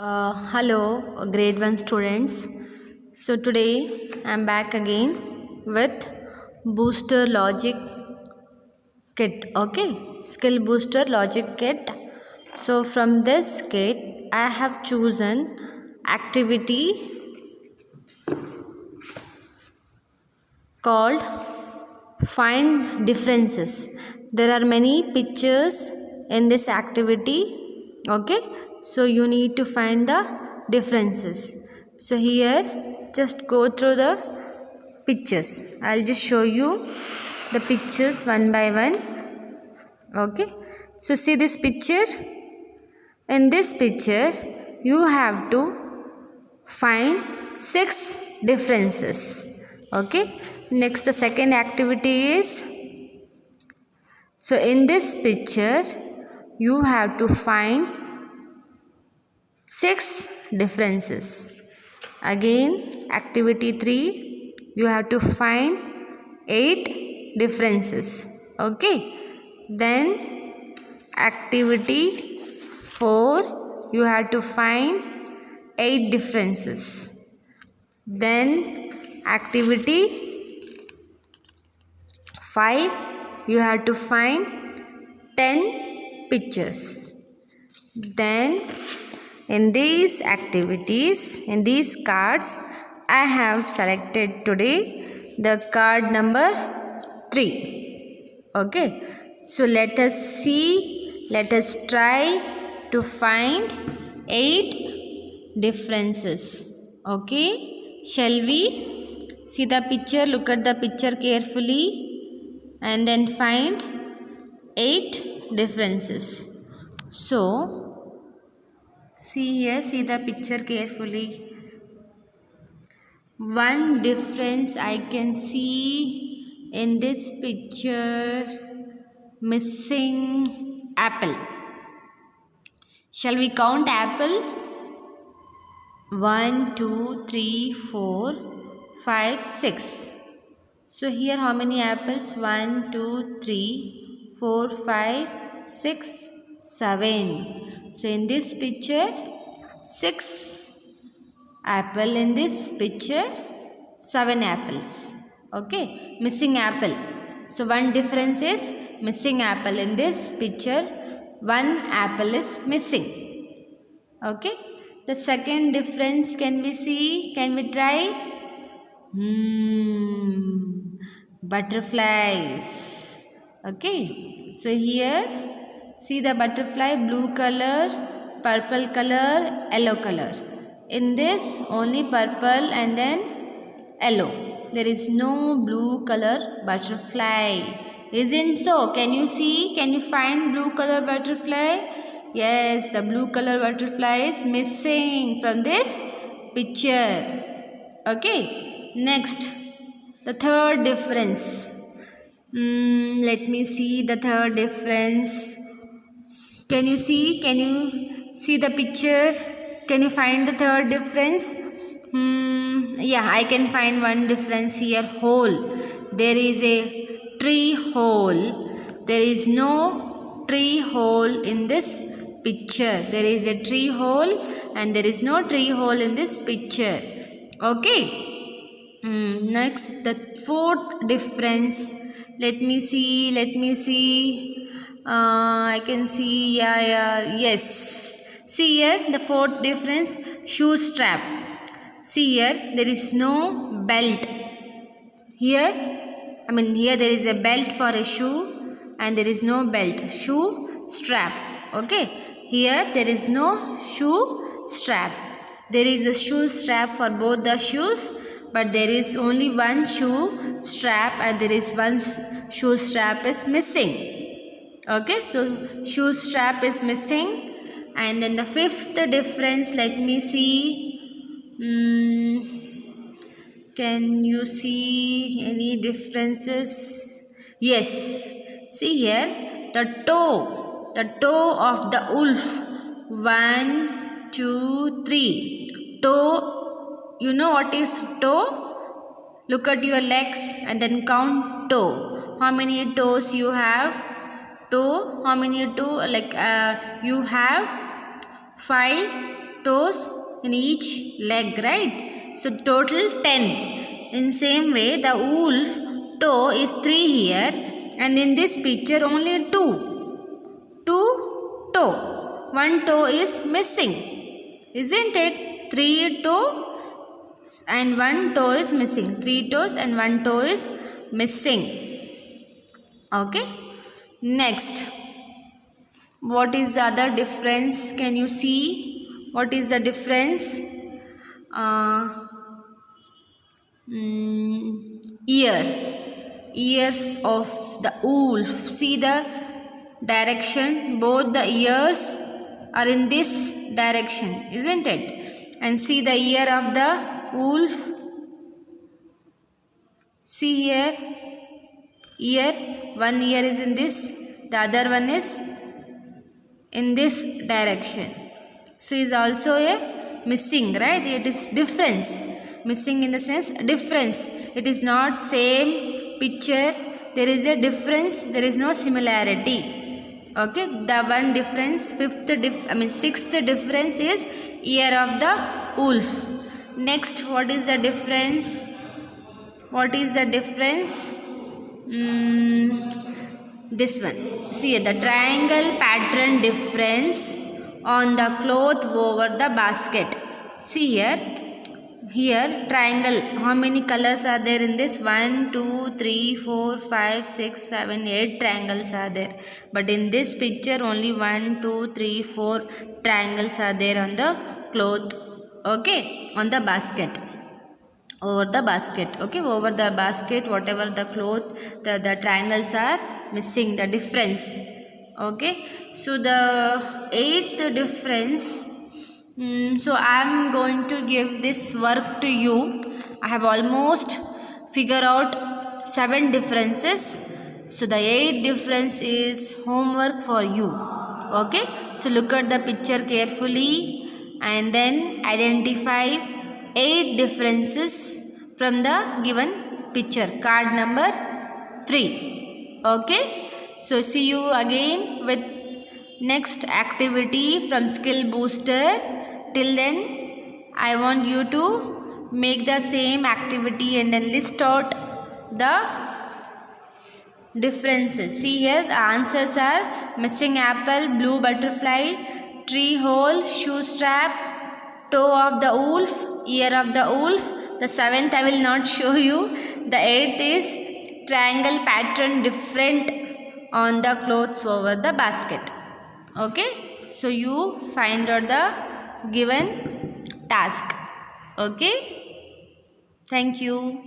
Hello, grade 1 students. So today I am back again with booster logic kit. Okay, skill booster logic kit. So from this kit I have chosen activity called find differences. There are many pictures in this activity. Okay, so you need to find the differences. So here just go through the pictures. I'll just show you the pictures one by one. Okay, so see this picture. In this picture you have to find 6 differences. Okay, next the second activity is, so in this picture you have to find 6 differences. Again activity 3, you have to find 8 differences. Okay, then activity 4, you have to find 8 differences. Then activity 5, you have to find 10 pictures. Then in these activities, in these cards, I have selected today the card number 3. Okay, so let us see, let us try to find 8 differences. Okay, shall we? See the picture, look at the picture carefully and then find 8 differences. So see here, see the picture carefully. One difference I can see in this picture, missing apple. Shall we count apple? 1, 2, 3, 4, 5, 6. So here how many apples? 1, 2, 3, 4, 5, 6, 7. So in this picture 6 apple, in this picture 7 apples. Okay, missing apple. So one difference is missing apple. In this picture 1 apple is missing. Okay, the second difference can we see? Can we try? Butterflies. Okay, so here see the butterfly, blue color, purple color, yellow color. In this only purple and then yellow. There is no blue color butterfly. Isn't so? Can you see? Can you find blue color butterfly? Yes, the blue color butterfly is missing from this picture. Okay, next the third difference. Let me see the third difference. Can you see? Can you see the picture? Can you find the third difference? Yeah, I can find one difference here. Hole. There is a tree hole. There is no tree hole in this picture. There is a tree hole and there is no tree hole in this picture. Okay. Next, the fourth difference. Let me see. Let me see. I can see. Yes. See here the fourth difference. Shoe strap. See here there is no belt. Here there is a belt for a shoe and there is no belt. Shoe strap. Okay. Here there is no shoe strap. There is a shoe strap for both the shoes, but there is only one shoe strap and there is one shoe strap is missing. Okay, so shoe strap is missing. And then the fifth difference, let me see. Can you see any differences? Yes, see here the toe of the wolf. 1, 2, 3. Toe, you know what is toe? Look at your legs and then count toe. How many toes you have? Toe, how many toe? You have 5 toes in each leg, right? So total 10. In same way, the wolf toe is 3 here, and in this picture only 2. 2 toe. 1 toe is missing, isn't it? 3 toes and 1 toe is missing. 3 toes and 1 toe is missing. Okay. Next, what is the other difference? Can you see what is the difference? Ears of the wolf. See the direction. Both the ears are in this direction, isn't it? And see the ear of the wolf. See here. Ear. One ear is in this. The other one is in this direction. So is also a missing, right? It is difference. Missing in the sense difference. It is not same picture. There is a difference. There is no similarity. Okay. The one difference, sixth difference is ear of the wolf. Next, what is the difference? What is the difference? This one. See the triangle pattern difference on the cloth over the basket. See here. Here triangle. How many colors are there in this? 1, 2, 3, 4, 5, 6, 7, 8 triangles are there. But in this picture only 1, 2, 3, 4 triangles are there on the cloth. Okay. On the basket. Over the basket. Okay. Over the basket, whatever the cloth, the triangles are missing, the difference. Okay. So the eighth difference. So I am going to give this work to you. I have almost figured out 7 differences. So the 8th difference is homework for you. Okay. So look at the picture carefully and then identify 8 differences from the given picture. Card number 3. Okay. So see you again with next activity from Skill Booster. Till then, I want you to make the same activity and then list out the differences. See here, the answers are missing apple, blue butterfly, tree hole, shoe strap, toe of the wolf, ear of the wolf. The 7th I will not show you. The 8th is triangle pattern different on the clothes over the basket. Okay. So you find out the given task. Okay. Thank you.